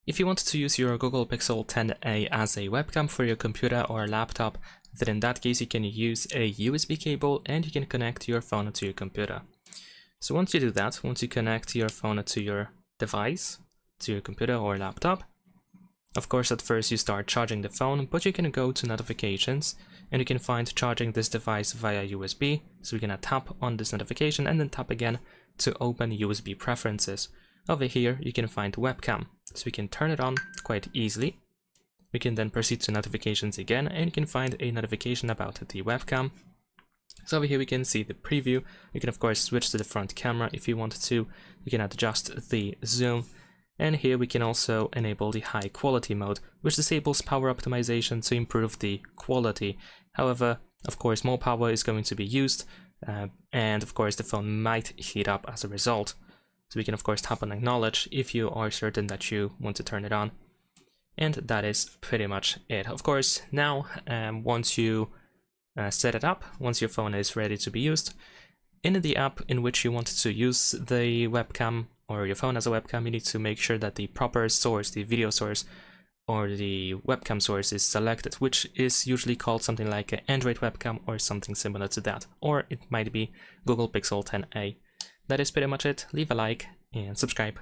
If you want to use your Google Pixel 10a as a webcam for your computer or laptop, then in that case you can use a USB cable and you can connect your phone to your computer. So once you do that, once you connect your phone to your device, to your computer or laptop, of course at first you start charging the phone, but you can go to notifications and you can find charging this device via USB. So we're gonna tap on this notification and then tap again to open USB preferences. Over here you can find webcam, so we can turn it on quite easily. We can then proceed to notifications again and you can find a notification about the webcam. So over here we can see the preview. You can of course switch to the front camera if you wanted to. You can adjust the zoom, and here we can also enable the high quality mode, which disables power optimization to improve the quality. However, of course more power is going to be used, and of course the phone might heat up as a result. So we can of course tap on acknowledge if you are certain that you want to turn it on. And that is pretty much it. Of course, now once you set it up, once your phone is ready to be used, in the app in which you want to use the webcam or your phone as a webcam, you need to make sure that the proper source, the video source or the webcam source is selected, which is usually called something like an Android webcam or something similar to that, or it might be Google Pixel 10a. That is pretty much it. Leave a like and subscribe.